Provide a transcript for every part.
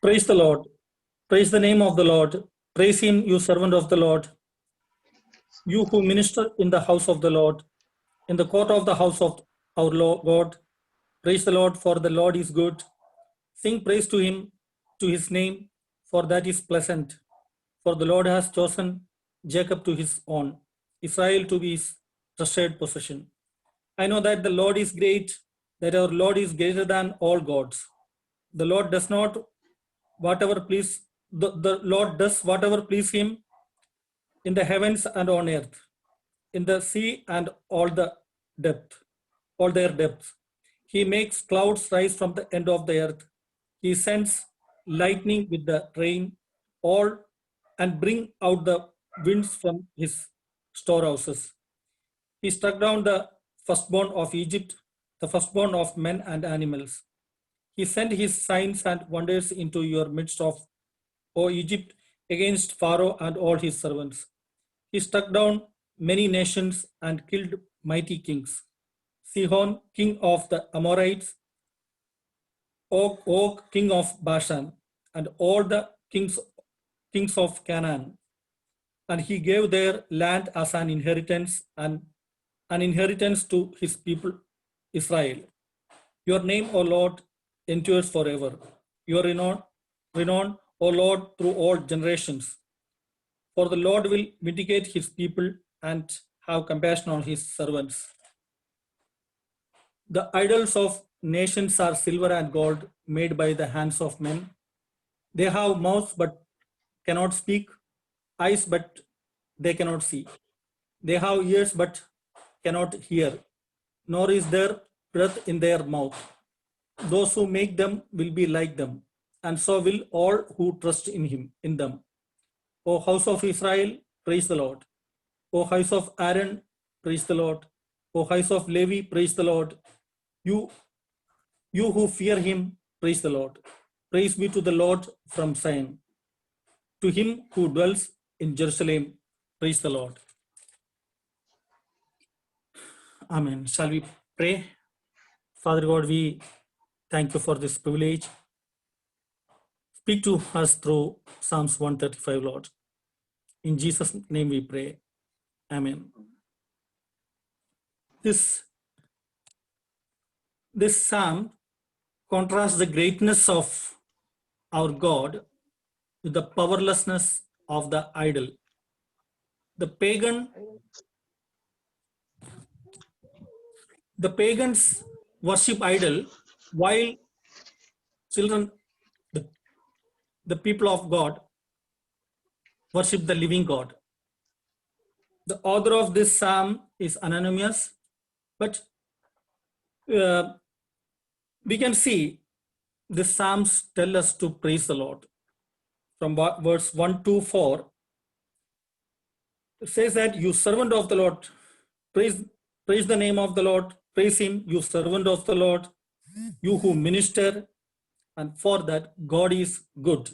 Praise the Lord. Praise the name of the Lord. Praise him, you servant of the Lord. You who minister in the house of the Lord, in the court of the house of our Lord God. Praise the Lord, for the Lord is good. Sing praise to him, to his name, for that is pleasant. For the Lord has chosen Jacob to his own, Israel to be his trusted possession. I know that the Lord is great, that our Lord is greater than all gods. The Lord does not whatever please the Lord does whatever please him in the heavens and on earth, in the sea and all their depths. He makes clouds rise from the end of the earth. He sends lightning with the rain, all and bring out the winds from his storehouses. He struck down the firstborn of Egypt, the firstborn of men and animals. He sent his signs and wonders into your midst of, O Egypt, against Pharaoh and all his servants. He struck down many nations and killed mighty kings. Sihon, king of the Amorites, Og, king of Bashan, and all the kings of Canaan. And he gave their land as an inheritance and an inheritance to his people Israel. Your name, O Lord, endures forever. Your renown, O Lord, through all generations. For the Lord will vindicate his people and have compassion on his servants. The idols of nations are silver and gold made by the hands of men. They have mouths but cannot speak, eyes but they cannot see. They have ears but cannot hear, nor is there breath in their mouth. Those who make them will be like them, and so will all who trust in them. O house of Israel, praise the Lord. O house of Aaron, praise the Lord. O house of Levi, praise the Lord. You who fear him, praise the Lord. Praise be to the Lord from Zion. To him who dwells in Jerusalem, praise the Lord. Amen. Shall we pray? Father God, we thank you for this privilege. Speak to us through Psalms 135, Lord. In Jesus' name we pray. Amen. This psalm contrasts the greatness of our God with the powerlessness of the idol. The pagans worship idol, while children, the people of God, worship the living God. The author of this psalm is anonymous, but we can see the psalms tell us to praise the Lord. From verse 1 to 4, it says that you servant of the Lord, praise the name of the Lord, praise him, you servant of the Lord, you who minister, and for that God is good.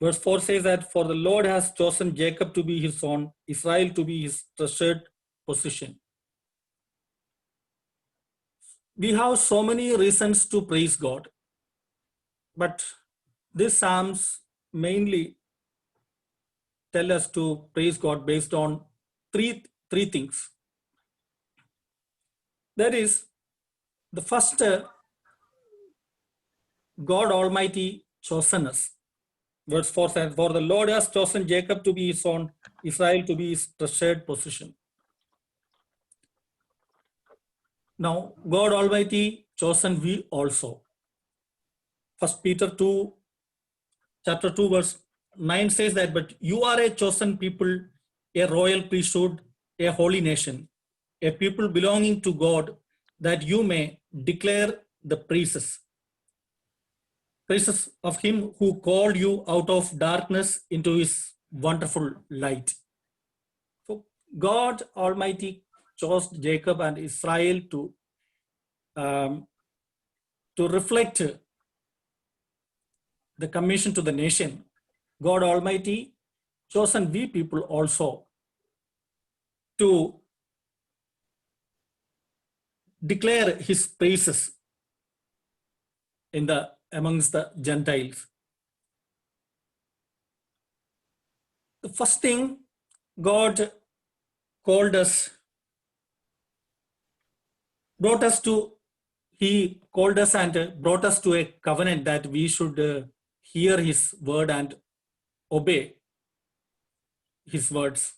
Verse 4 says that for the Lord has chosen Jacob to be his own, Israel to be his treasured possession. We have so many reasons to praise God, but these psalms mainly tell us to praise God based on three things. That is, the first, God Almighty chosen us. Verse 4 says, for the Lord has chosen Jacob to be his own, Israel to be his treasured possession. Now, God Almighty chosen we also. First Peter 2, chapter 2, verse 9 says that, but you are a chosen people, a royal priesthood, a holy nation, a people belonging to God, that you may declare the praises of him who called you out of darkness into his wonderful light. So God Almighty chose Jacob and Israel to reflect the commission to the nation. God Almighty chosen we people also to declare his praises amongst the Gentiles. The first thing, God called us, brought us to, He called us and brought us to a covenant that we should hear His word and obey His words.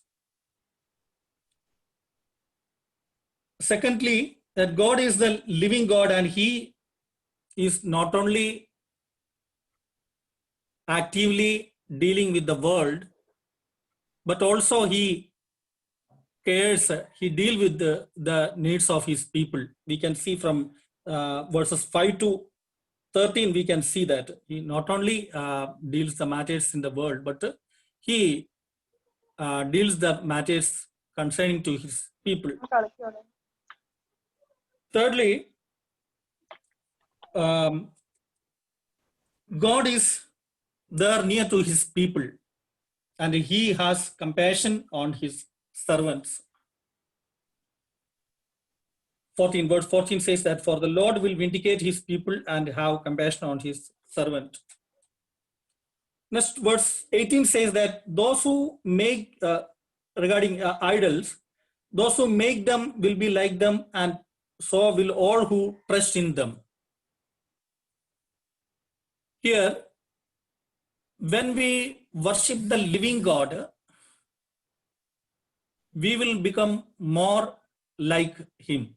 Secondly, that God is the living God and He is not only actively dealing with the world, but also He cares, He deals with the needs of His people. We can see from verses 5 to 13, we can see that He not only deals the matters in the world, but He deals the matters concerning to His people. Thirdly, God is there near to His people and He has compassion on His servants. 14, verse 14 says that for the Lord will vindicate His people and have compassion on His servant. Next, verse 18 says that those who make, regarding idols, those who make them will be like them, and so will all who trust in them. Here, when we worship the living God, we will become more like Him.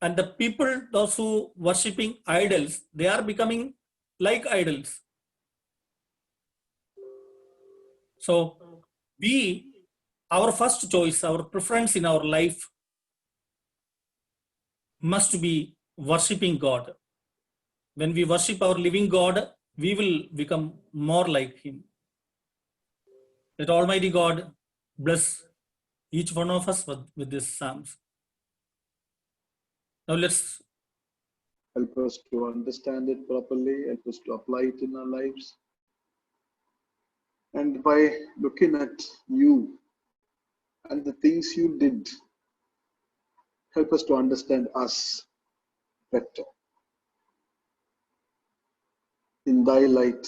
And the people, those who worshipping idols, they are becoming like idols. So our first choice, our preference in our life must be worshipping God. When we worship our living God, we will become more like Him. Let Almighty God bless each one of us with this Psalms. Now let's help us to understand it properly, help us to apply it in our lives. And by looking at you and the things you did, help us to understand us better. In thy light,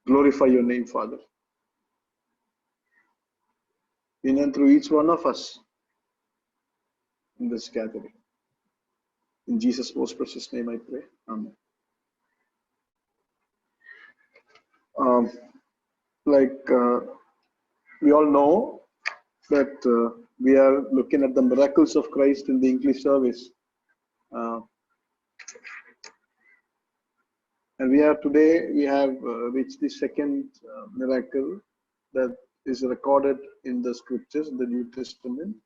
glorify your name, Father. In and through each one of us in this gathering. In Jesus' most precious name I pray. Amen. We all know that we are looking at the miracles of Christ in the English service. And we have reached the second miracle that is recorded in the scriptures, in the New Testament.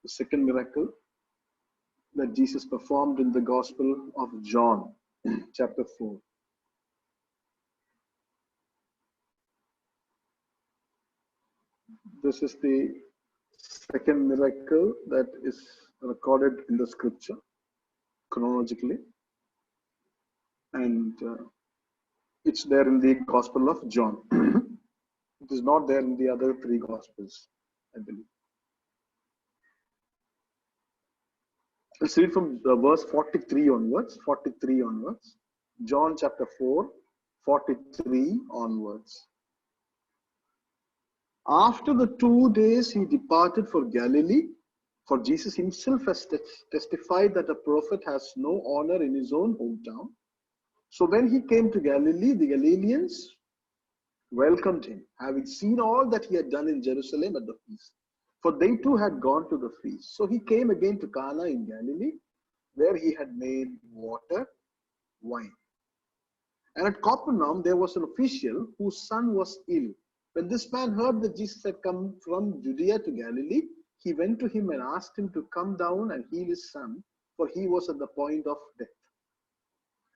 The second miracle that Jesus performed in the Gospel of John, chapter 4. This is the second miracle that is recorded in the scripture chronologically, and it's there in the Gospel of John. It is not there in the other three Gospels, I believe. Let's read from verse 43 onwards. 43 onwards. John chapter 4, 43 onwards. After the 2 days, he departed for Galilee, for Jesus himself has testified that a prophet has no honor in his own hometown. So when he came to Galilee, the Galileans welcomed him, having seen all that he had done in Jerusalem at the feast. For they too had gone to the feast. So he came again to Cana in Galilee, where he had made water wine. And at Capernaum there was an official whose son was ill. When this man heard that Jesus had come from Judea to Galilee, he went to him and asked him to come down and heal his son, for he was at the point of death.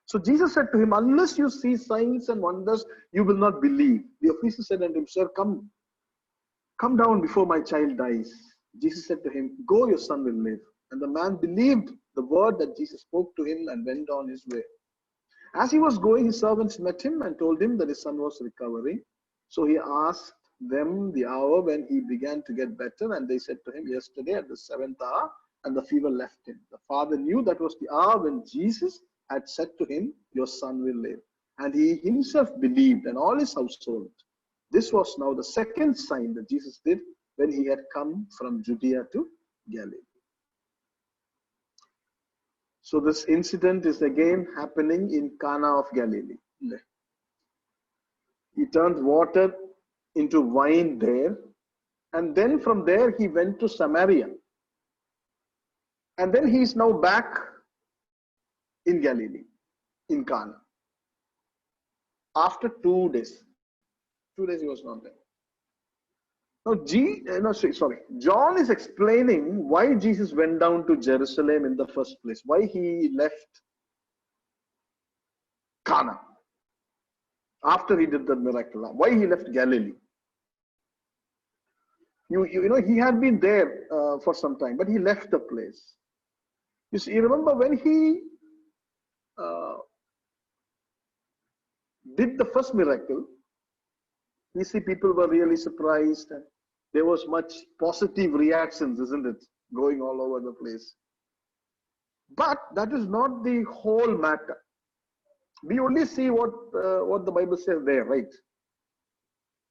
So Jesus said to him, unless you see signs and wonders, you will not believe. The official said unto him, sir, come down before my child dies. Jesus said to him, go, your son will live. And the man believed the word that Jesus spoke to him and went on his way. As he was going, his servants met him and told him that his son was recovering. So he asked them the hour when he began to get better, and they said to him, yesterday at the 7th hour, and the fever left him. The father knew that was the hour when Jesus had said to him, your son will live. and he himself believed, and all his household. This was now the second sign that Jesus did when he had come from Judea to Galilee. So this incident is again happening in Cana of Galilee. He turned water into wine there, and then from there he went to Samaria. And then he is now back in Galilee, in Cana. After 2 days. 2 days he was not there. Now, John is explaining why Jesus went down to Jerusalem in the first place, why he left Cana after he did the miracle, why he left Galilee. You know, he had been there for some time, but he left the place. You see, you remember when he did the first miracle, you see people were really surprised and there was much positive reactions, isn't it? Going all over the place. But that is not the whole matter. We only see what the Bible says there, right?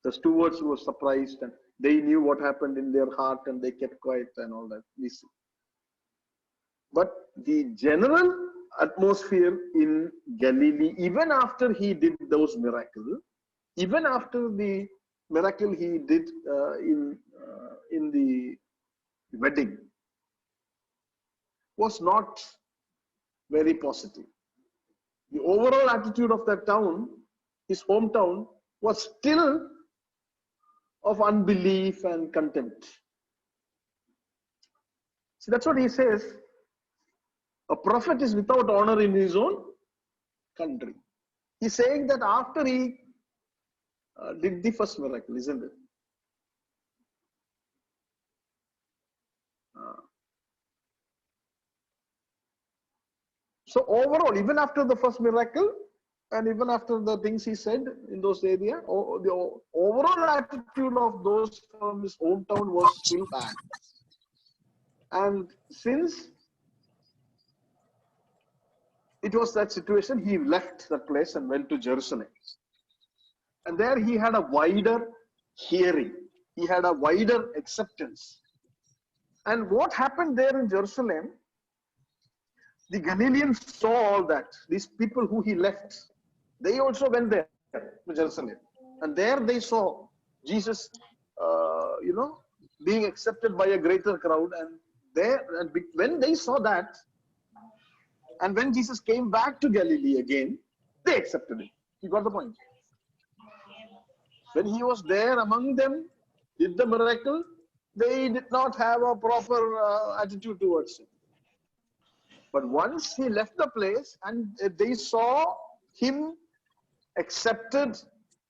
The stewards were surprised and they knew what happened in their heart and they kept quiet and all that. We see. But the general atmosphere in Galilee, even after he did those miracles, even after the miracle he did in the wedding, was not very positive. The overall attitude of that town, his hometown, was still of unbelief and contempt. See, that's what he says. A prophet is without honor in his own country. He's saying that after he did the first miracle, isn't it? So overall, even after the first miracle, and even after the things he said in those areas, the overall attitude of those from his hometown was still bad. And since it was that situation, he left that place and went to Jerusalem. And there he had a wider hearing. He had a wider acceptance. And what happened there in Jerusalem, the Galileans saw all that. These people who he left, they also went there to Jerusalem. And there they saw Jesus, being accepted by a greater crowd. And when they saw that, and when Jesus came back to Galilee again, they accepted him. You got the point? When he was there among them, did the miracle, they did not have a proper attitude towards him. But once he left the place and they saw him accepted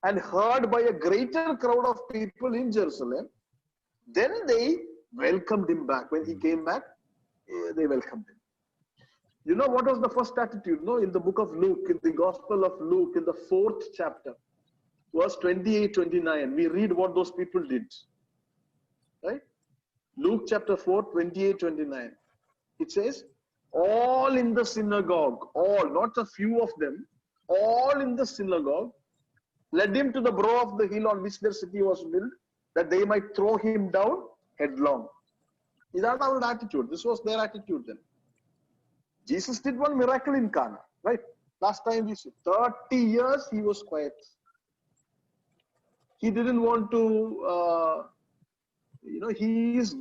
and heard by a greater crowd of people in Jerusalem, then they welcomed him back. When he came back, they welcomed him. You know what was the first attitude? No, in the book of Luke, in the Gospel of Luke, in the 4th chapter, verse 28-29, we read what those people did. Right? Luke chapter 4, 28-29. It says, all in the synagogue, all, not a few of them, all in the synagogue, led him to the brow of the hill on which their city was built, that they might throw him down headlong. Is that our attitude? This was their attitude then. Jesus did one miracle in Cana, right? Last time we said 30 years he was quiet. He didn't want to, he is,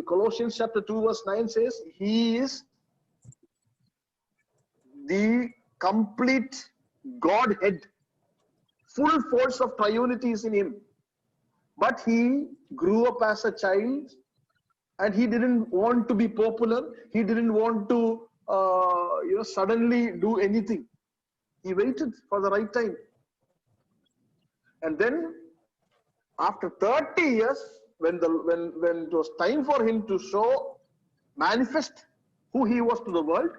Colossians chapter 2 verse 9 says, he is the complete Godhead. Full force of triunity is in him. But he grew up as a child and he didn't want to be popular. He didn't want to, suddenly do anything. He waited for the right time. And then after 30 years, when it was time for him to manifest who he was to the world,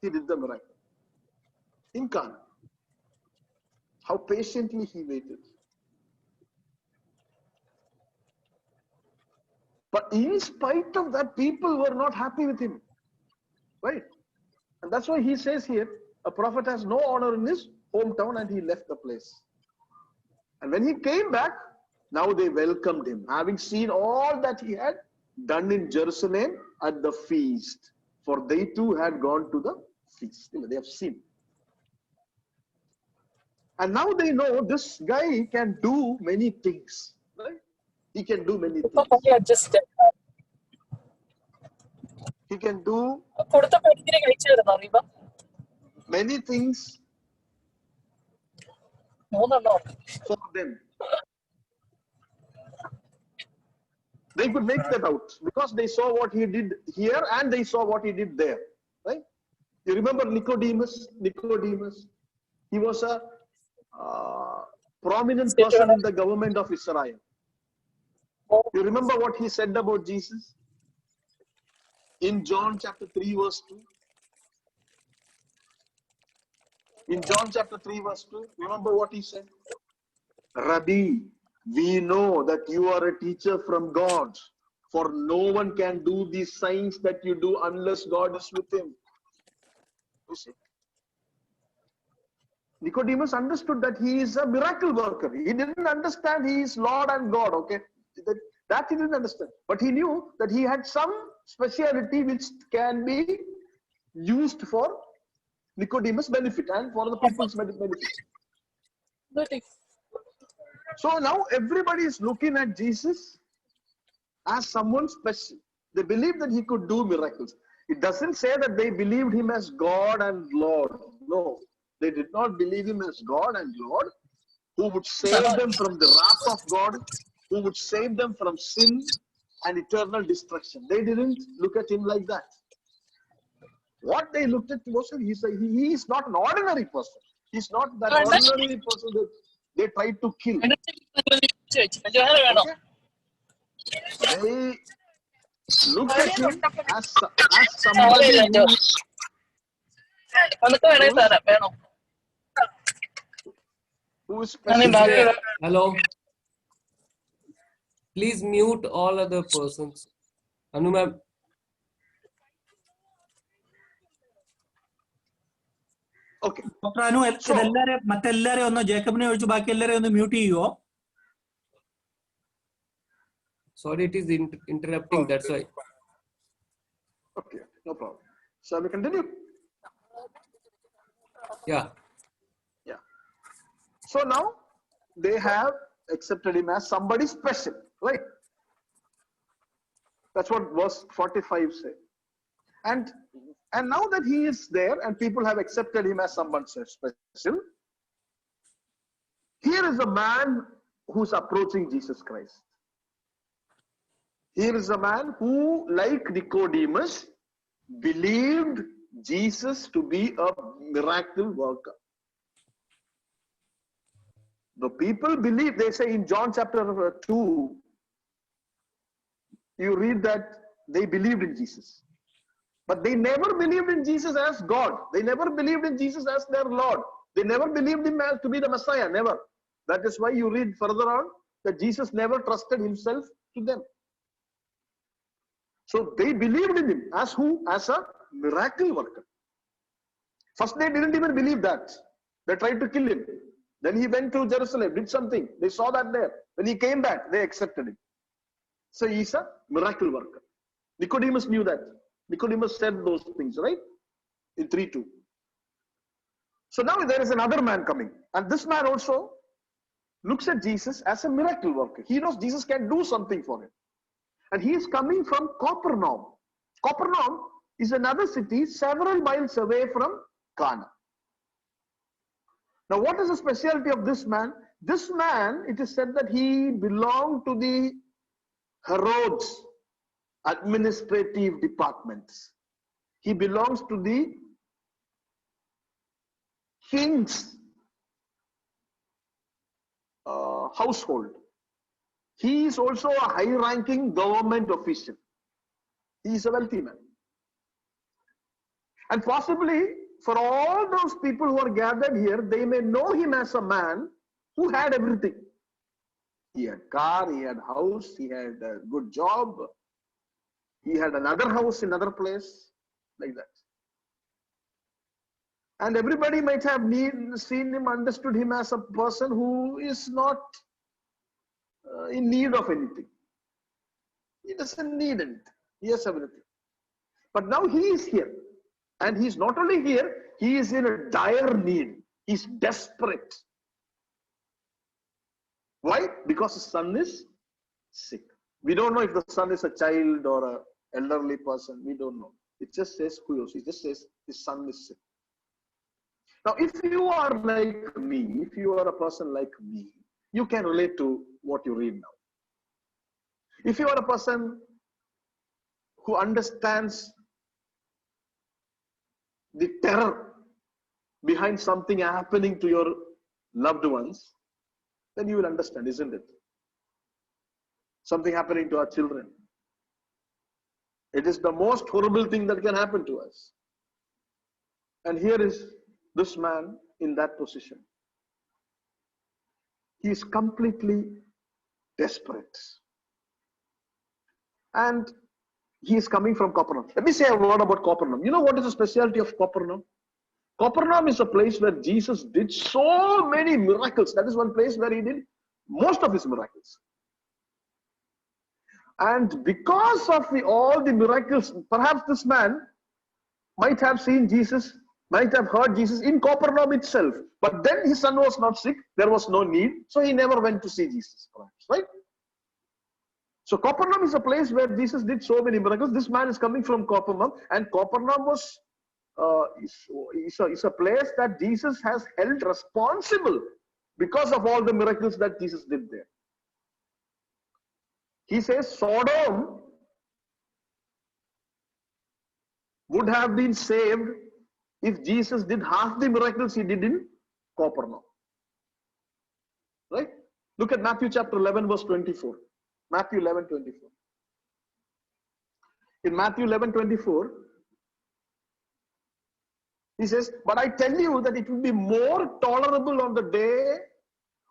he did the miracle. In Cana. How patiently he waited. But in spite of that, people were not happy with him. Right? And that's why he says here, a prophet has no honor in his hometown and he left the place. And when he came back, now they welcomed him, having seen all that he had done in Jerusalem at the feast. For they too had gone to the feast. They have seen. And now they know this guy can do many things. Right? He can do many things. He can do many things for them. They could make that out because they saw what he did here and they saw what he did there. Right? You remember Nicodemus? Nicodemus. He was a prominent person in the government of Israel. You remember what he said about Jesus? In John chapter 3 verse 2. In John chapter 3 verse 2, remember what he said? Rabbi, we know that you are a teacher from God, for no one can do these signs that you do unless God is with him. You see? Nicodemus understood that he is a miracle worker. He didn't understand he is Lord and God, okay? That he didn't understand. But he knew that he had some speciality which can be used for Nicodemus' benefit and for the people's benefit. So now everybody is looking at Jesus as someone special. They believe that he could do miracles. It doesn't say that they believed him as God and Lord. No, they did not believe him as God and Lord, who would save them from the wrath of God, who would save them from sin and eternal destruction. They didn't look at him like that. What they looked at was he is not an ordinary person. He's not that ordinary person that they tried to kill. Okay? They looked at him as somebody who is special. Hello. Please mute all other persons. Anu ma'am. Okay. Dr. Anu, മറ്റെല്ലാരെയും ഒന്ന് ജേക്കബിനെ ഒഴിച്ച് ബാക്കി എല്ലാരെയും ഒന്ന് mute ചെയ്യുവോ? Sorry, it is interrupting. That's why. Okay, no problem. Shall we continue? Yeah. Yeah. So now they have accepted him as somebody special, right? That's what verse 45 says. And now that he is there and people have accepted him as someone special, here is a man who's approaching Jesus Christ. Here is a man who, like Nicodemus, believed Jesus to be a miracle worker. The people believe, they say in John chapter 2, you read that they believed in Jesus. But they never believed in Jesus as God. They never believed in Jesus as their Lord. They never believed him as to be the Messiah, never. That is why you read further on that Jesus never trusted himself to them. So they believed in him as who? As a miracle worker. First they didn't even believe that. They tried to kill him. Then he went to Jerusalem, did something. They saw that there. When he came back, they accepted him. So he's a miracle worker. Nicodemus knew that. Nicodemus said those things, right? In 3:2. So now there is another man coming. And this man also looks at Jesus as a miracle worker. He knows Jesus can do something for him. And he is coming from Capernaum. Capernaum is another city several miles away from Cana. Now what is the specialty of this man? This man, it is said that he belonged to the Herod's administrative departments. He belongs to the king's household. He is also a high-ranking government official. He is a wealthy man. And possibly, for all those people who are gathered here, they may know him as a man who had everything. He had car, he had house, he had a good job. He had another house in another place, like that. And everybody might have seen him, understood him as a person who is not in need of anything. He doesn't need anything. He has everything. But now he is here. And he's not only here, he is in a dire need. He's desperate. Why? Because his son is sick. We don't know if the son is a child or an elderly person. We don't know. It just says Kuyos. It just says his son is sick. Now, if you are like me, if you are a person like me, you can relate to what you read now. If you are a person who understands the terror behind something happening to your loved ones, then you will understand, isn't it? Something happening to our children. It is the most horrible thing that can happen to us. And here is this man in that position. He is completely desperate. And he is coming from Capernaum. Let me say a word about Capernaum. You know what is the specialty of Capernaum? Capernaum is a place where Jesus did so many miracles. That is one place where he did most of his miracles. And because of all the miracles, perhaps this man might have seen Jesus, might have heard Jesus in Capernaum itself. But then his son was not sick. There was no need. So he never went to see Jesus, perhaps, right? So Capernaum is a place where Jesus did so many miracles. This man is coming from Capernaum, and Capernaum was is a place that Jesus has held responsible because of all the miracles that Jesus did there. He says Sodom would have been saved if Jesus did half the miracles he did in Capernaum. Right? Look at Matthew chapter 11 verse 24. Matthew 11:24. In Matthew 11:24, he says, but I tell you that it will be more tolerable on the day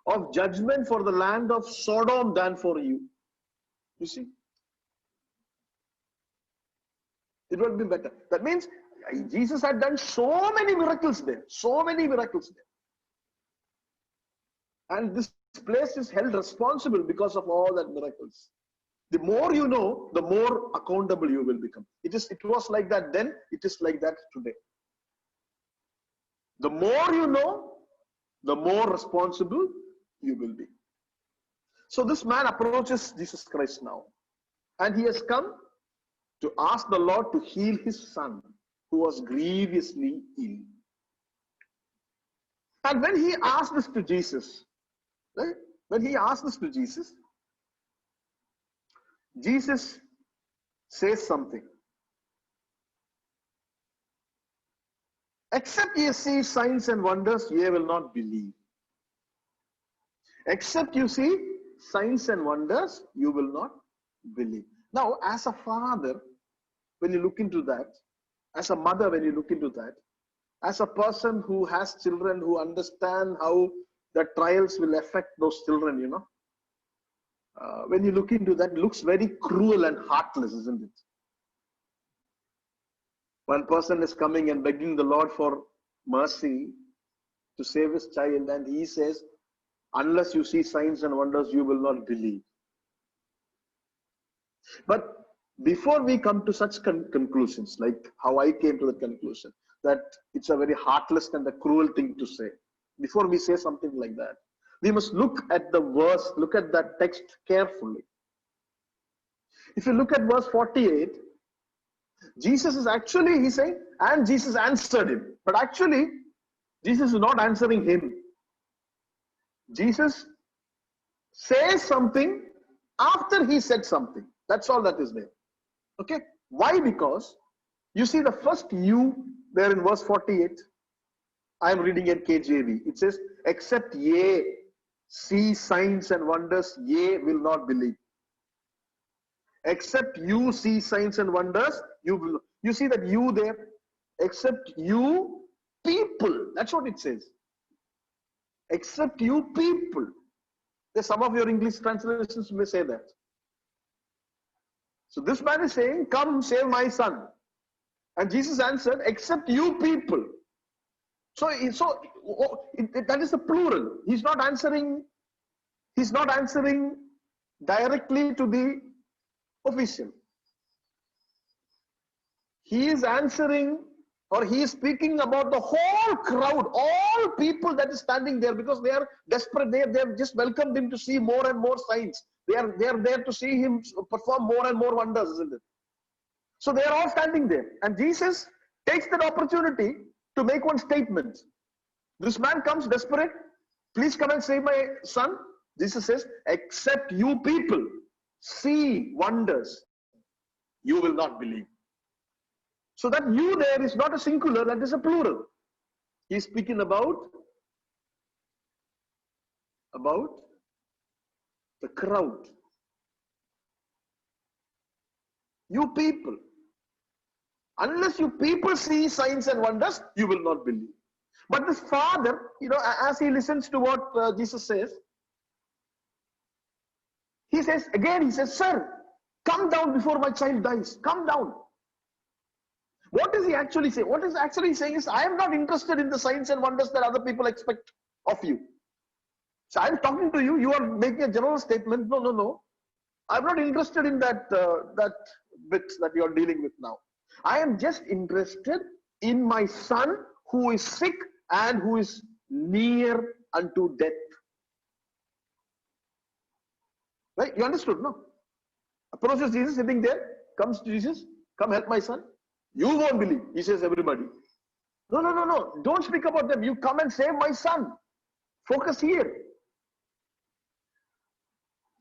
of judgment for the land of Sodom than for you. You see? It would be better. That means Jesus had done so many miracles there. So many miracles there. And this place is held responsible because of all that miracles. The more you know, the more accountable you will become. It was like that then, it is like that today. The more you know, the more responsible you will be. So this man approaches Jesus Christ now. And he has come to ask the Lord to heal his son, who was grievously ill. And when he asked this to Jesus, right? When he asked this to Jesus, Jesus says something. Except ye see signs and wonders, ye will not believe. Except you see signs and wonders, you will not believe. Now, as a father, when you look into that, as a mother, when you look into that, as a person who has children who understand how the trials will affect those children, you know, when you look into that, it looks very cruel and heartless, isn't it? One person is coming and begging the Lord for mercy to save his child, and he says, unless you see signs and wonders, you will not believe. But before we come to such conclusions, like how I came to the conclusion, that it's a very heartless and a cruel thing to say, before we say something like that, we must look at the verse, look at that text carefully. If you look at verse 48, Jesus is actually, he's saying, and Jesus answered him. But actually, Jesus is not answering him. Jesus says something after he said something. That's all that is there. Okay? Why? Because you see the first you there in verse 48. I am reading in KJV. It says, except ye see signs and wonders, ye will not believe. Except you see signs and wonders, you will. You see that you there, except you people. That's what it says. Except you people. There's some of your English translations may say that. So this man is saying, come save my son. And Jesus answered, except you people. So that is the plural. He's not answering directly to the official. He is answering, or he is speaking about the whole crowd, all people that is standing there, because they are desperate. They have just welcomed him to see more and more signs. They are there to see him perform more and more wonders, isn't it? So they are all standing there, and Jesus takes that opportunity to make one statement. This man comes desperate. Please come and save my son. Jesus says, except you people see wonders, you will not believe. So that you there is not a singular, that is a plural. He is speaking about the crowd. You people. Unless you people see signs and wonders, you will not believe. But this father, as he listens to what Jesus says, he says, sir, come down before my child dies. Come down. What does he actually say? What is actually saying is, I am not interested in the signs and wonders that other people expect of you. So I'm talking to you. You are making a general statement. No. I'm not interested in that bit that you are dealing with now. I am just interested in my son who is sick and who is near unto death. Right? You understood, no? Approaches Jesus, sitting there, comes to Jesus, come help my son. You won't believe. He says, everybody. No. Don't speak about them. You come and save my son. Focus here.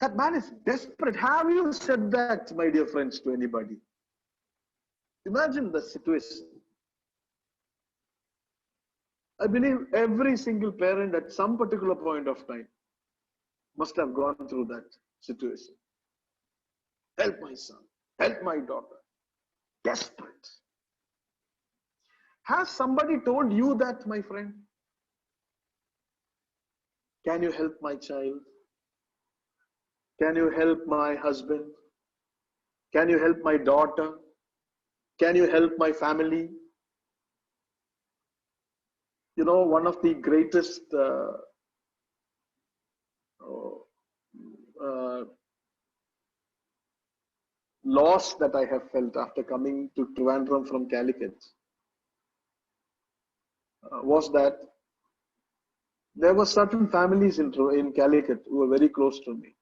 That man is desperate. Have you said that, my dear friends, to anybody? Imagine the situation. I believe every single parent at some particular point of time must have gone through that situation. Help my son. Help my daughter. Desperate. Has somebody told you that, my friend? Can you help my child? Can you help my husband? Can you help my daughter? Can you help my family? One of the greatest loss that I have felt after coming to Trivandrum from Calicut was that there were certain families in Calicut who were very close to me.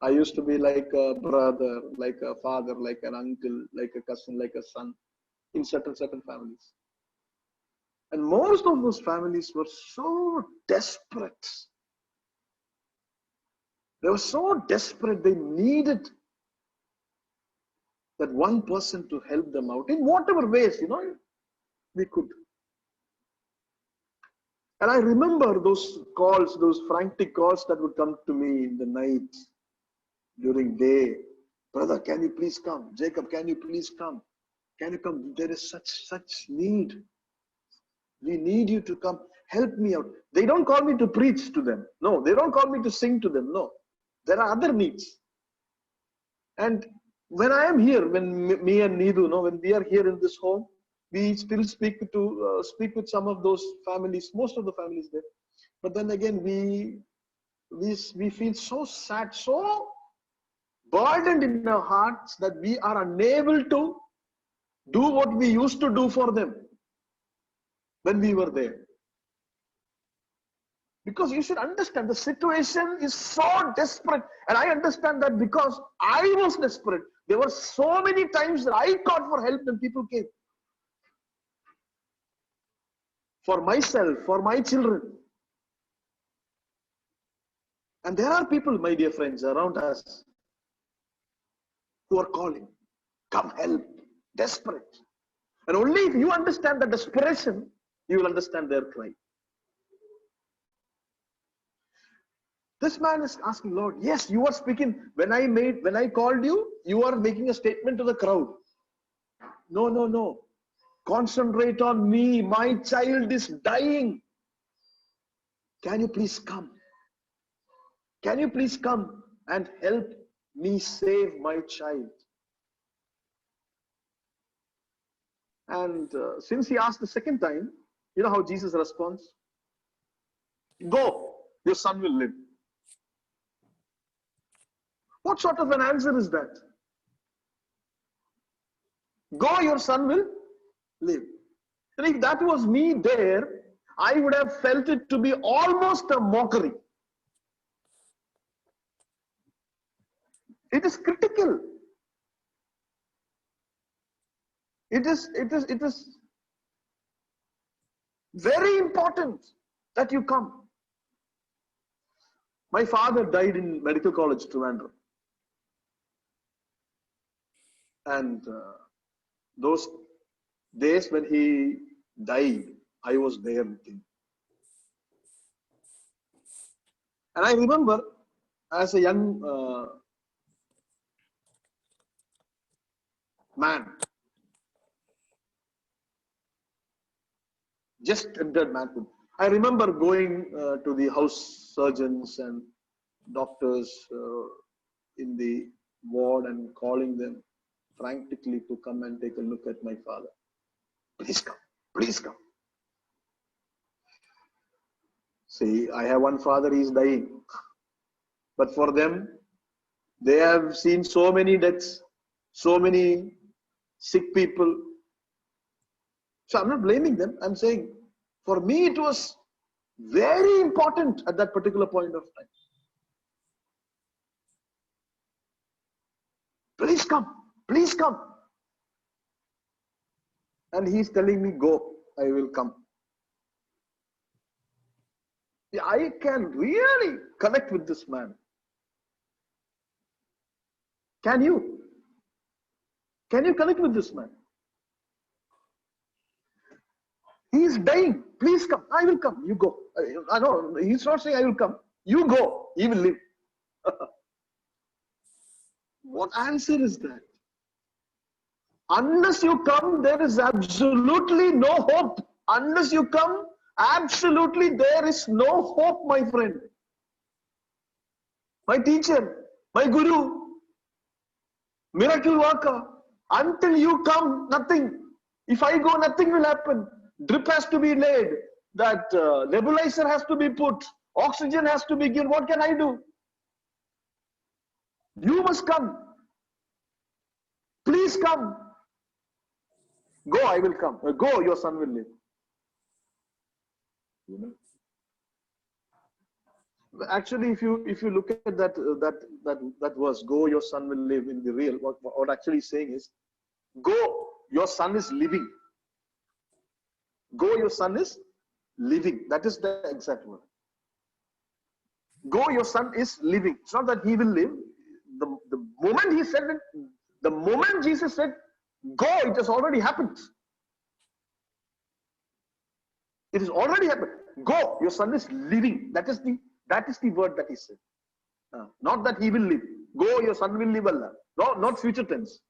I used to be like a brother, like a father, like an uncle, like a cousin, like a son in certain families. And most of those families were so desperate. They were so desperate, they needed that one person to help them out in whatever ways, we could. And I remember those calls, those frantic calls that would come to me in the night, during day. Brother, can you please come? Jacob, can you please come? Can you come? There is such need. We need you to come. Help me out. They don't call me to preach to them. No, they don't call me to sing to them. No, there are other needs. And when I am here, when me and Needu, when we are here in this home, we still speak with some of those families, most of the families there. But then again, we feel so sad, so burdened in our hearts that we are unable to do what we used to do for them when we were there. Because you should understand, the situation is so desperate. And I understand that because I was desperate. There were so many times that I called for help and people came. For myself, for my children. And there are people, my dear friends, around us who are calling, come help, desperate. And only if you understand the desperation, you will understand their cry. This man is asking, Lord, yes, you are speaking. When I called you, you are making a statement to the crowd. No. Concentrate on me. My child is dying. Can you please come? Can you please come and help me save my child? And since he asked the second time, You know how Jesus responds? Go, your son will live. What sort of an answer is that? Go, your son will live. And if that was me there, I would have felt it to be almost a mockery. It is critical. It is very important that you come. My father died in Medical College, Trivandrum. And those days when he died, I was there with him. And I remember as a young man, just entered manhood. I remember going to the house surgeons and doctors in the ward and calling them frantically to come and take a look at my father. Please come, please come. See, I have one father, he is dying. But for them, they have seen so many deaths, so many sick people. So I'm not blaming them. I'm saying, for me, it was very important at that particular point of time. Please come, please come. And he's telling me, go, I will come. I can really connect with this man. Can you? Can you connect with this man? He is dying. Please come. I will come. You go. I know. He's not saying I will come. You go. He will live. What answer is that? Unless you come, there is absolutely no hope. Unless you come, absolutely there is no hope, my friend. My teacher, my guru, miracle worker. Until you come, nothing. If I go, nothing will happen. Drip has to be laid. That nebulizer has to be put. Oxygen has to be given. What can I do? You must come. Please come. Go, I will come. Go, your son will live. You know? Actually, if you look at that verse, go, your son will live, in the real, what actually saying is, go, your son is living. Go, your son is living. That is the exact word. Go, your son is living. It's not that he will live. The moment he said it, the moment Jesus said, go, it has already happened. It has already happened. Go, your son is living. That is the word that he said. Not that he will live. Go, your son will live, Allah. No, not future tense.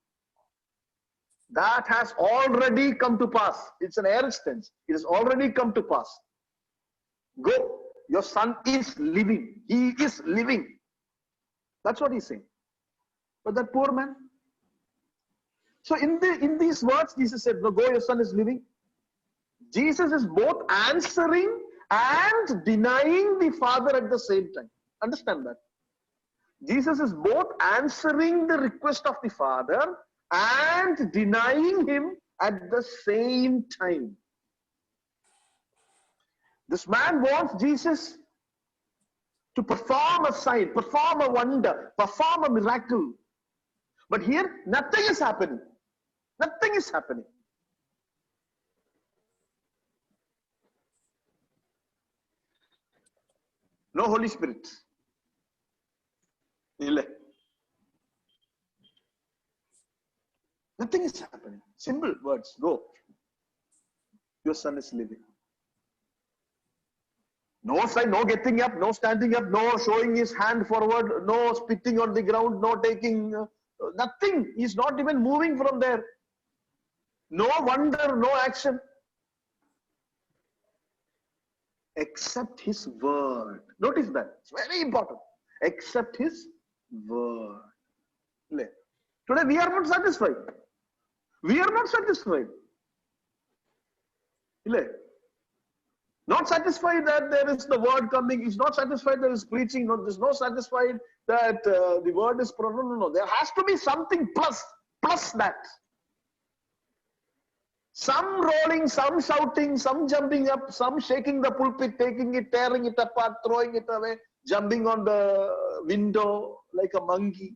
That has already come to pass. It's an aorist tense. It has already come to pass. Go, your son is living. He is living. That's what he's saying. But that poor man. So in these words, Jesus said, no, go, your son is living. Jesus is both answering and denying the Father at the same time. Understand that. Jesus is both answering the request of the Father and denying him at the same time. This man wants Jesus to perform a sign, perform a wonder, perform a miracle. But here, nothing is happening. Nothing is happening. No Holy Spirit. Nothing is happening. Simple words. Go. Your son is living. No sign, no getting up, no standing up, no showing his hand forward, no spitting on the ground, no taking, nothing. He's not even moving from there. No wonder, no action. Except his word. Notice that. It's very important. Except his word. Today we are not satisfied. We are not satisfied. Not satisfied that there is the word coming. He's not satisfied that he's preaching. No, there's no satisfied that the word is pro. No. There has to be something plus that. Some rolling, some shouting, some jumping up, some shaking the pulpit, taking it, tearing it apart, throwing it away, jumping on the window like a monkey.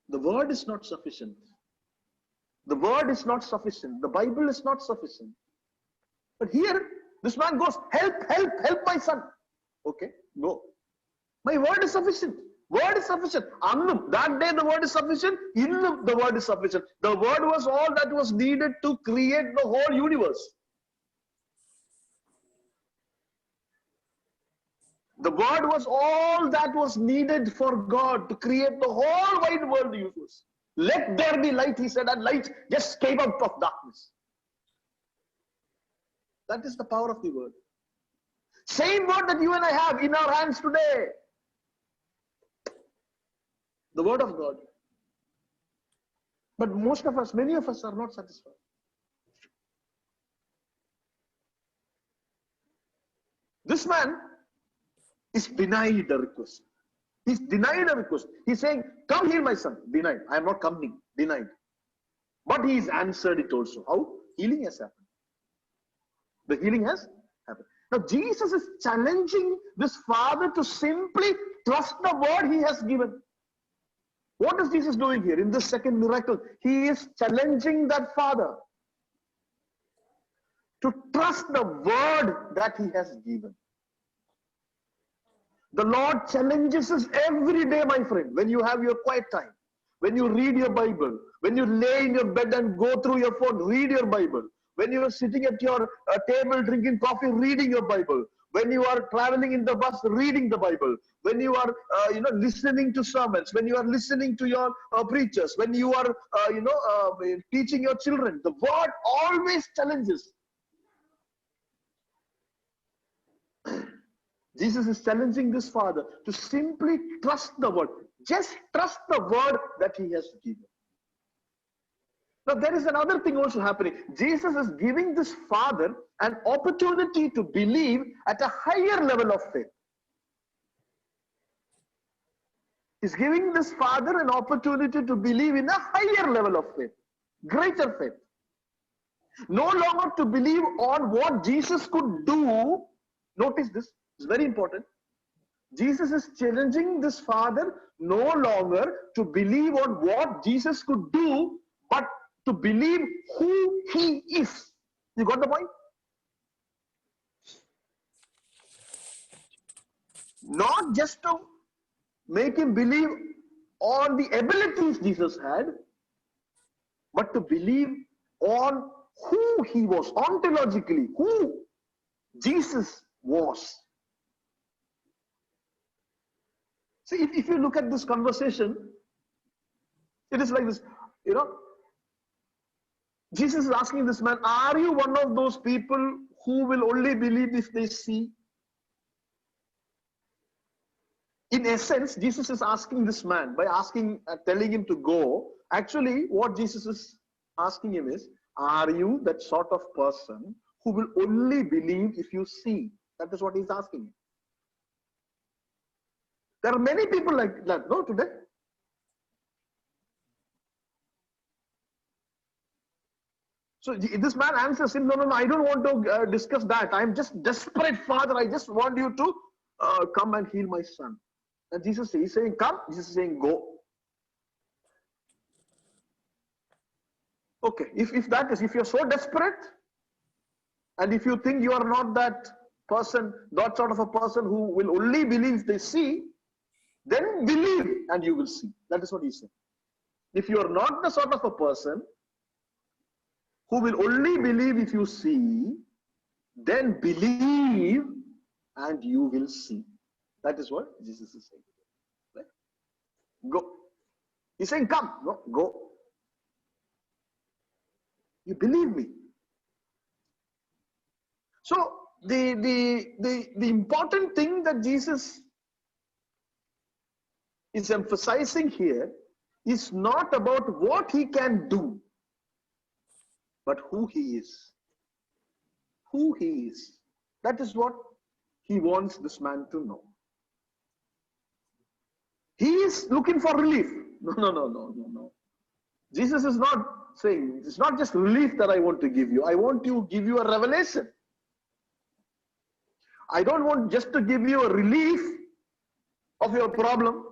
The word is not sufficient. The word is not sufficient. The Bible is not sufficient. But here, this man goes, help my son. Okay, go. My word is sufficient. Word is sufficient. Annum, that day the word is sufficient. Innum, the word is sufficient. The word was all that was needed to create the whole universe. The word was all that was needed for God to create the whole wide world universe. Let there be light, he said, and light just came out of darkness. That is the power of the word. Same word that you and I have in our hands today. The word of God. But most of us, many of us are not satisfied. This man is denied the request. He's denied a request. He's saying, come heal my son. Denied. I am not coming. Denied. But he's answered it also. How? Healing has happened. The healing has happened. Now Jesus is challenging this father to simply trust the word he has given. What is Jesus doing here in this second miracle? He is challenging that father to trust the word that he has given. The Lord challenges us every day, my friend, when you have your quiet time, when you read your Bible, when you lay in your bed and go through your phone, read your Bible, when you are sitting at your table drinking coffee, reading your Bible, when you are traveling in the bus, reading the Bible, when you are listening to sermons, when you are listening to your preachers, when you are teaching your children, the word always challenges. Jesus is challenging this father to simply trust the word. Just trust the word that he has given. Now there is another thing also happening. Jesus is giving this father an opportunity to believe at a higher level of faith. He's giving this father an opportunity to believe in a higher level of faith, greater faith. No longer to believe on what Jesus could do. Notice this. It's very important. Jesus is challenging this father no longer to believe on what Jesus could do, but to believe who he is. You got the point? Not just to make him believe on the abilities Jesus had, but to believe on who he was, ontologically, who Jesus was. See, if you look at this conversation, it is like this, Jesus is asking this man, are you one of those people who will only believe if they see? In essence, Jesus is asking this man by telling him to go. Actually, what Jesus is asking him is, are you that sort of person who will only believe if you see? That is what he's asking him. There are many people like that, no, today? So this man answers him, no, I don't want to discuss that. I'm just desperate, Father. I just want you to come and heal my son. And Jesus is saying, come. Jesus is saying, go. Okay, if you're so desperate, and if you think you are not that person, that sort of a person who will only believe if they see, then believe and you will see. That is what he said. If you are not the sort of a person who will only believe if you see, then believe and you will see. That is what Jesus is saying. Right? Go. He's saying, come. No, go. You believe me. So the important thing that Jesus is emphasizing here is not about what he can do, but who he is. who he is. That is what he wants this man to know. He is looking for relief. No. Jesus is not saying, it's not just relief that I want to give you. I want to give you a revelation. I don't want just to give you a relief of your problem,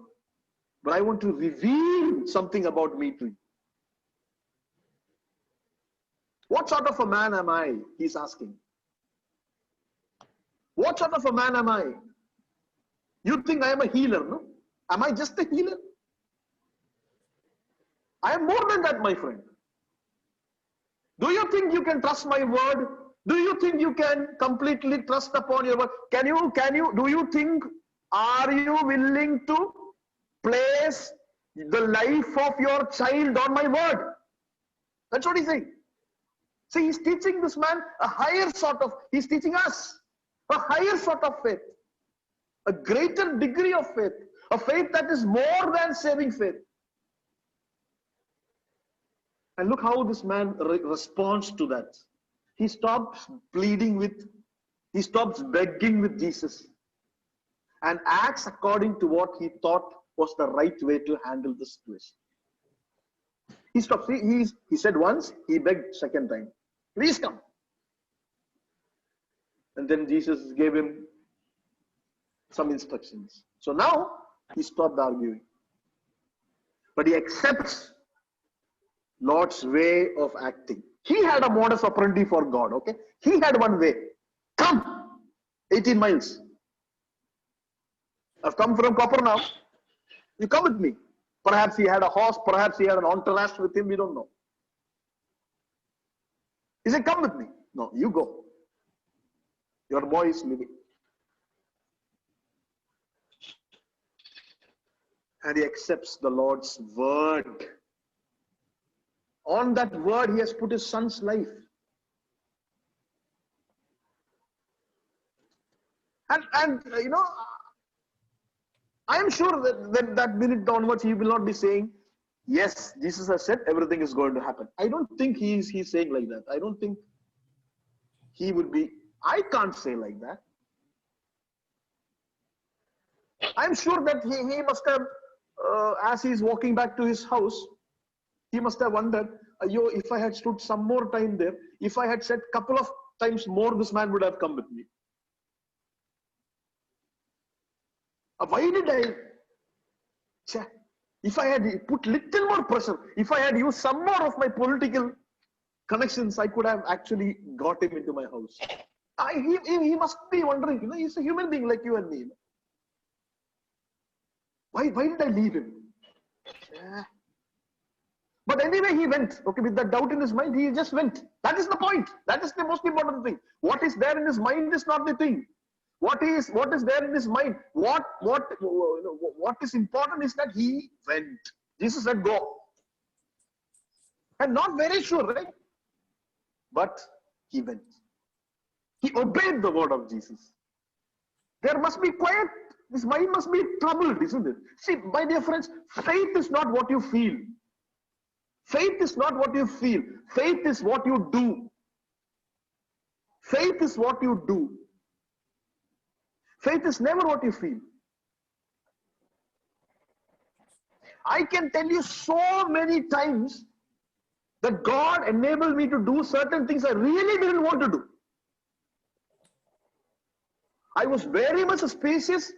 but I want to reveal something about me to you. What sort of a man am I? He's asking. What sort of a man am I? You think I am a healer, no? Am I just a healer? I am more than that, my friend. Do you think you can trust my word? Do you think you can completely trust upon your word? Do you think, are you willing to place the life of your child on my word? That's what he's saying. See, he's teaching this man a higher sort of, he's teaching us a higher sort of faith, a greater degree of faith, a faith that is more than saving faith. And look how this man responds to that. He stops pleading with, he stops begging with Jesus and acts according to what he thought was the right way to handle the situation. He stops. He said once, he begged second time. Please come. And then Jesus gave him some instructions. So now he stopped arguing. But he accepts Lord's way of acting. He had a modus operandi for God, okay? He had one way. Come, 18 miles. I've come from Capernaum. You come with me. Perhaps he had a horse, perhaps he had an entourage with him, we don't know. He said, come with me. No, you go. Your boy is living. And he accepts the Lord's word. On that word, he has put his son's life. And you know, I am sure that minute onwards, he will not be saying, yes, Jesus has said everything is going to happen. I don't think he's saying like that. I don't think he would be, I can't say like that. I'm sure that he must have, as he's walking back to his house, he must have wondered, if I had stood some more time there, if I had said a couple of times more, this man would have come with me. Why did I? If I had put little more pressure, if I had used some more of my political connections, I could have actually got him into my house. He must be wondering, you know, he's a human being like you and me. Why did I leave him? Yeah. But anyway, he went. Okay, with that doubt in his mind, he just went. That is the point. That is the most important thing. What is there in his mind is not the thing. What is there in his mind? What is important is that he went. Jesus said, go. And not very sure, right? But he went. He obeyed the word of Jesus. There must be quiet. His mind must be troubled, isn't it? See, my dear friends, faith is not what you feel. Faith is not what you feel. Faith is what you do. Faith is what you do. Faith is never what you feel. I can tell you so many times that God enabled me to do certain things I really didn't want to do. I was very much suspicious.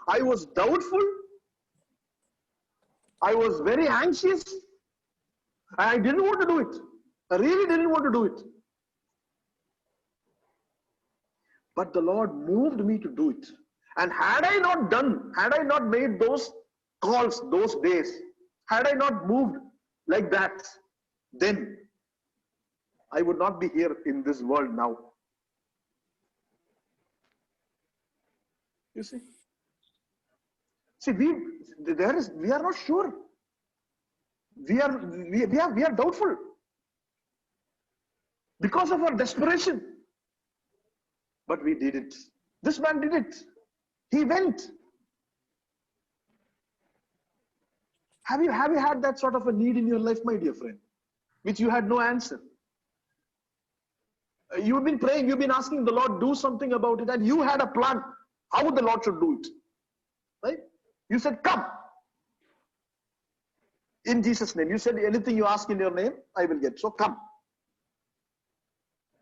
I was doubtful. I was very anxious. I didn't want to do it. I really didn't want to do it. But the Lord moved me to do it. And had I not made those calls those days, had I not moved like that, then I would not be here in this world now. You see? See, we are not sure. We are doubtful because of our desperation. But we did it. This man did it. He went. Have you had that sort of a need in your life, my dear friend, which you had no answer? You've been praying, you've been asking the Lord, do something about it, and you had a plan how the Lord should do it. Right? You said, come. In Jesus' name. You said, anything you ask in your name, I will get. So come.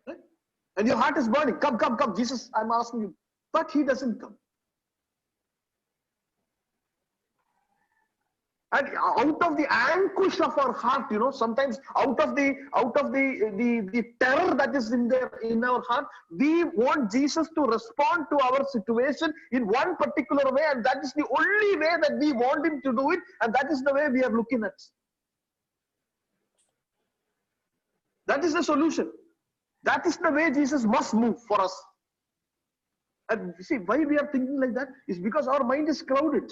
Right? And your heart is burning. Come, come, come. Jesus, I'm asking you. But he doesn't come. And out of the anguish of our heart, sometimes out of the terror that is in our heart, we want Jesus to respond to our situation in one particular way, and that is the only way that we want him to do it, and that is the way we are looking at. That is the solution. That is the way Jesus must move for us. And see, why we are thinking like that is because our mind is clouded.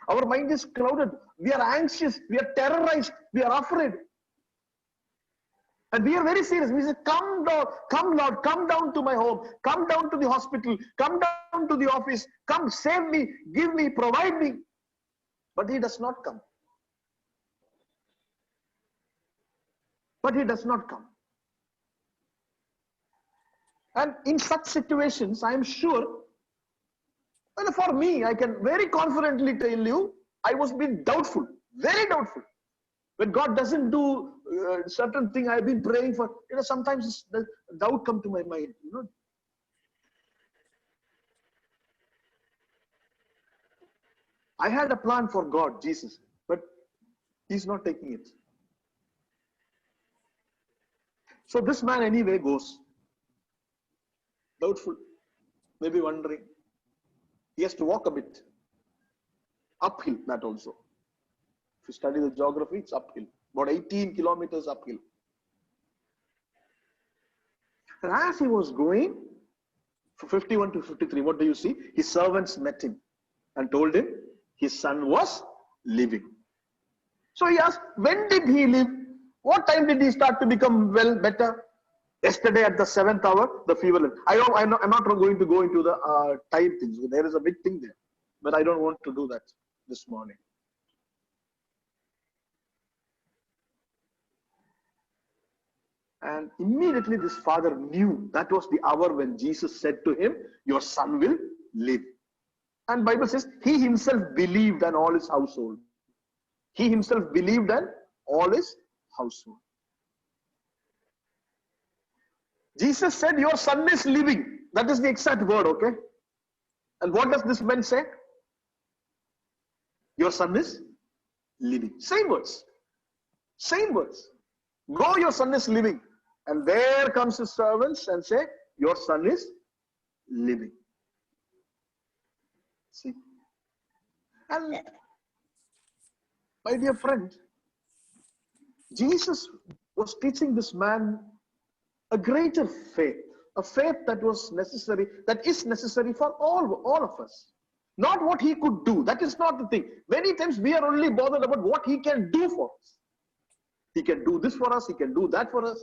Our mind is clouded. We are anxious. We are terrorized. We are afraid. And we are very serious. We say, come down, come Lord, come down to my home. Come down to the hospital. Come down to the office. Come, save me, give me, provide me. But he does not come. But he does not come. And in such situations, I am sure, well, for me, I can very confidently tell you, I was being doubtful, very doubtful. When God doesn't do certain thing I've been praying for, sometimes the doubt come to my mind, I had a plan for God, Jesus, but he's not taking it. So this man anyway goes. Doubtful, maybe wondering. He has to walk a bit. Uphill, that also. If you study the geography, it's uphill. About 18 kilometers uphill. And as he was going, from 51 to 53, what do you see? His servants met him and told him his son was living. So he asked, when did he live? What time did he start to become well, better? Yesterday at the 7th hour, the fever left. I'm not going to go into the time things. There is a big thing there. But I don't want to do that this morning. And immediately this father knew that was the hour when Jesus said to him, your son will live. And Bible says, he himself believed and all his household. He himself believed and all his household. Jesus said, your son is living. That is the exact word, okay? And what does this man say? Your son is living. Same words. Same words. Go, your son is living. And there comes his servants and say, your son is living. See? And my dear friend, Jesus was teaching this man a greater faith, a faith that was necessary, that is necessary for all of us. Not what he could do. That is not the thing. Many times we are only bothered about what he can do for us. He can do this for us. He can do that for us.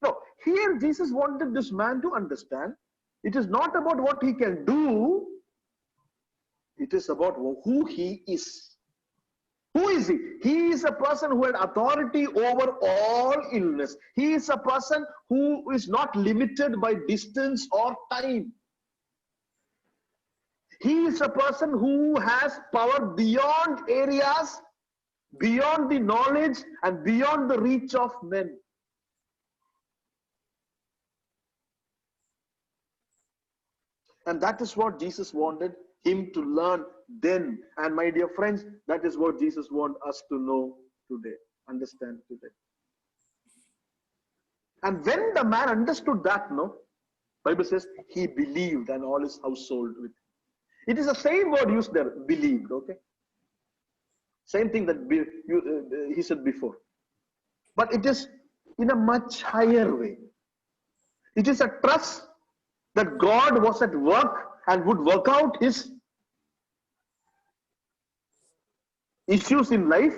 No, here Jesus wanted this man to understand it is not about what he can do. It is about who he is. Who is he? He is a person who had authority over all illness. He is a person who is not limited by distance or time. He is a person who has power beyond areas, beyond the knowledge and beyond the reach of men. And that is what Jesus wanted him to learn then. And my dear friends, that is what Jesus wants us to know today, understand today. And when the man understood that, Bible says he believed and all his household with him. It is the same word used there, believed, okay? Same thing that he said before. But it is in a much higher way. It is a trust that God was at work and would work out his issues in life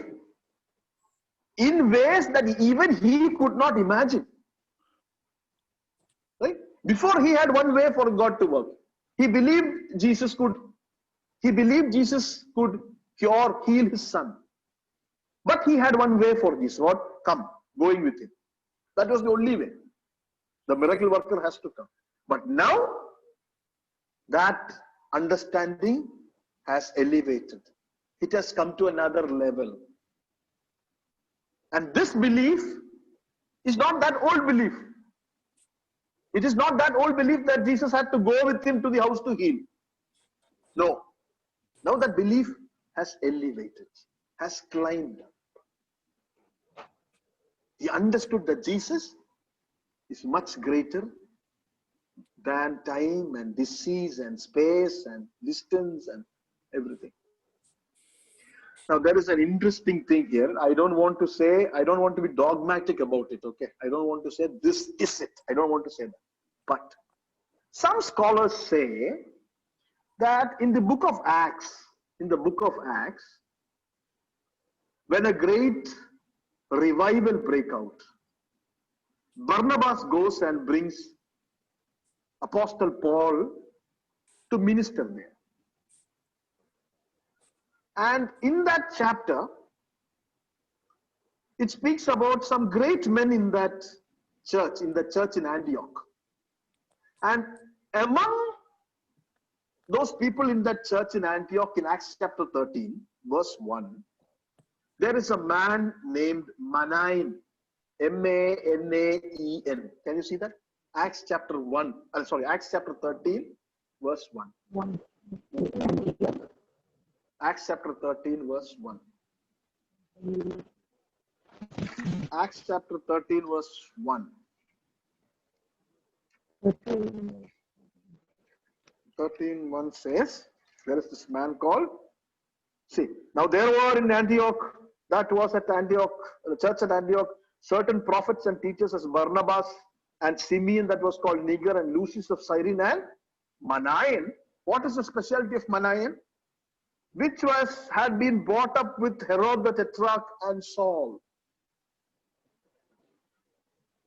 in ways that even he could not imagine. Right? Before he had one way for God to work. He believed Jesus could cure, heal his son. But he had one way for this. What? Come, going with him. That was the only way. The miracle worker has to come. But now, that understanding has elevated. It has come to another level. And this belief is not that old belief. It is not that old belief that Jesus had to go with him to the house to heal. No. Now that belief has elevated, has climbed up. He understood that Jesus is much greater than time and disease and space and distance and everything. Now there is an interesting thing here. I don't want to be dogmatic about it, okay? I don't want to say this is it. I don't want to say that. But some scholars say that in the book of Acts, when a great revival breaks out, Barnabas goes and brings Apostle Paul to minister there. And in that chapter, it speaks about some great men in that church, in Antioch. And among those people in that church in Antioch, in Acts chapter 13, verse 1, there is a man named Manaen, M-A-N-A-E-N. Can you see that? Acts chapter 13, verse 1. Acts chapter 13, verse 1. Acts chapter 13, verse 1. 13:1 says, there is this man called, see, now there were in Antioch, that was at Antioch, the church at Antioch, certain prophets and teachers as Barnabas and Simeon, that was called Niger, and Lucius of Cyrene, and Manaen. What is the specialty of Manaen? Which had been brought up with Herod the Tetrarch and Saul.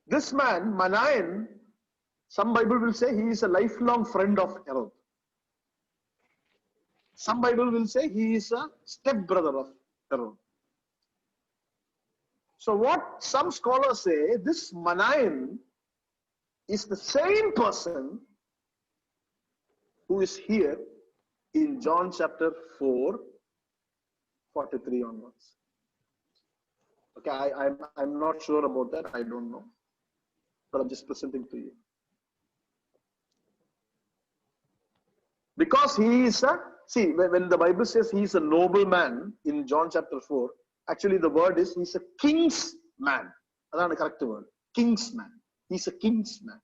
This man, Manaen, some Bible will say he is a lifelong friend of Herod. Some Bible will say he is a stepbrother of Herod. So what some scholars say, this Manaen is the same person who is here in John chapter 4, 43 onwards. Okay, I'm not sure about that. I don't know. But I'm just presenting to you. Because he is see, when the Bible says he is a noble man in John chapter 4, actually the word is he's a king's man. That's the correct word. King's man. He's a king's man.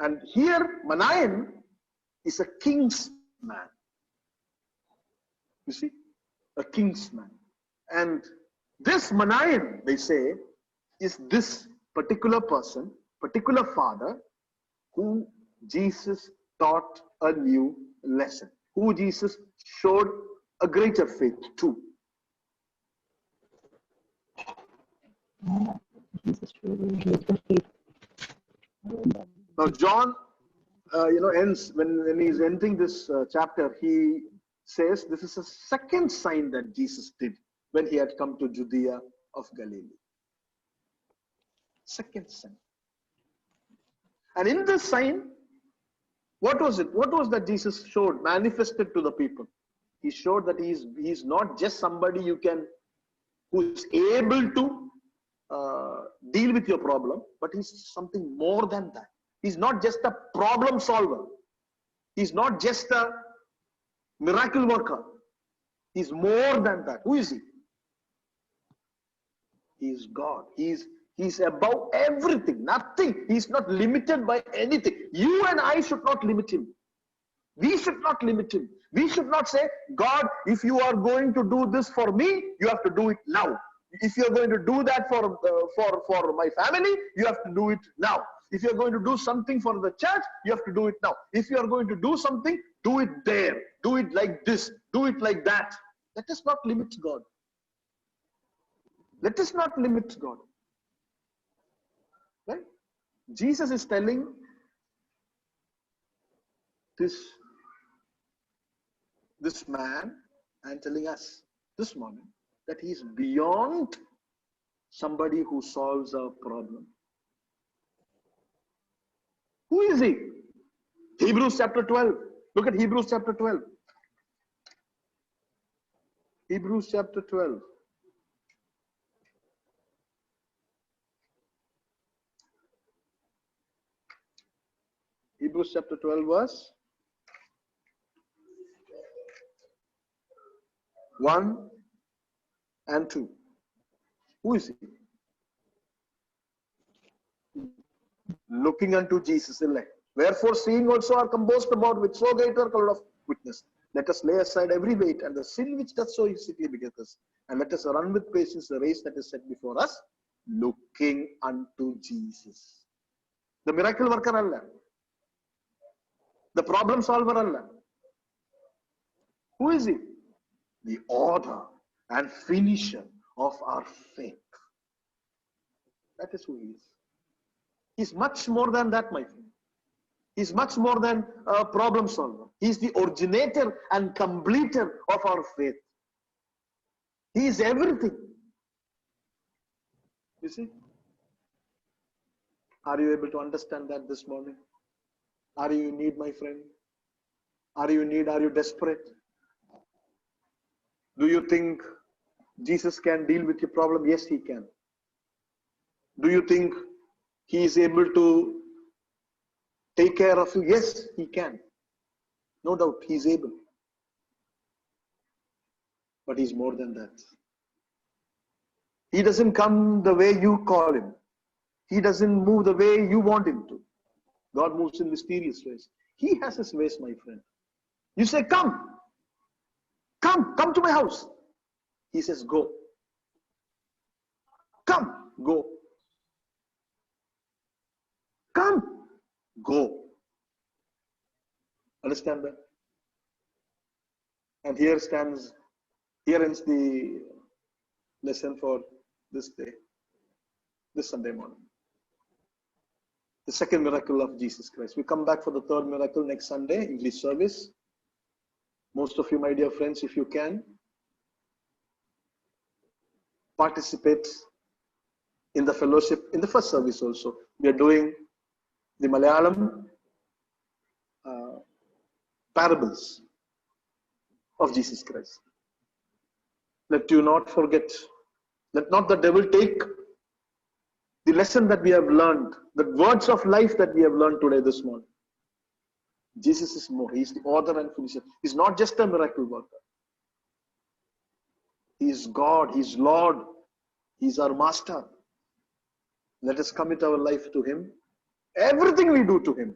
And here, Manaen is a king's man. You see? A king's man. And this Manaen, they say, is this particular person, particular father, who Jesus taught a new lesson, who Jesus showed a greater faith to. Now John, ends when he's ending this chapter. He says this is a second sign that Jesus did when he had come to Judea of Galilee. Second sign. And in this sign, what was it? What was that Jesus showed, manifested to the people? He showed that he's not just somebody who is able to deal with your problem, but he's something more than that. He's not just a problem solver. He's not just a miracle worker. He's more than that. Who is he? He is God. He's above everything, nothing. He's not limited by anything. You and I should not limit him. We should not limit him. We should not say, God, if you are going to do this for me, you have to do it now. If you're going to do that for my family, you have to do it now. If you're going to do something for the church, you have to do it now. If you're going to do something, do it there. Do it like this. Do it like that. Let us not limit God. Let us not limit God. Right? Jesus is telling this man and telling us this morning that he is beyond somebody who solves our problem. Who is he? Hebrews chapter 12. Look at Hebrews chapter 12. Hebrews chapter 12. Hebrews chapter 12 verse 1 and 2. Who is he? Looking unto Jesus elect. Wherefore, seeing also are composed about with so great a cloud of witness, let us lay aside every weight and the sin which doth so easily beget us, and let us run with patience the race that is set before us, looking unto Jesus. The miracle worker Allah. The problem solver Allah. Who is he? The author and finisher of our faith. That is who he is. He's much more than that, my friend. He's much more than a problem solver. He's the originator and completer of our faith. He is everything. You see? Are you able to understand that this morning? Are you in need, my friend? Are you in need? Are you desperate? Do you think Jesus can deal with your problem? Yes, he can. Do you think he is able to take care of you? Yes, he can. No doubt, he is able. But he's more than that. He doesn't come the way you call him. He doesn't move the way you want him to. God moves in mysterious ways. He has his ways, my friend. You say, come to my house. He says, go. Come, go. Come, go. Understand that? And here ends the lesson for this day, this Sunday morning. The second miracle of Jesus Christ. We come back for the third miracle next Sunday, English service. Most of you, my dear friends, if you can, participate in the fellowship in the first service also. We are doing the Malayalam parables of Jesus Christ. Let you not forget, let not the devil take the lesson that we have learned, the words of life that we have learned today, this morning. Jesus is more. He is the author and finisher. He is not just a miracle worker. He is God. He is Lord. He is our master. Let us commit our life to him. Everything we do to him.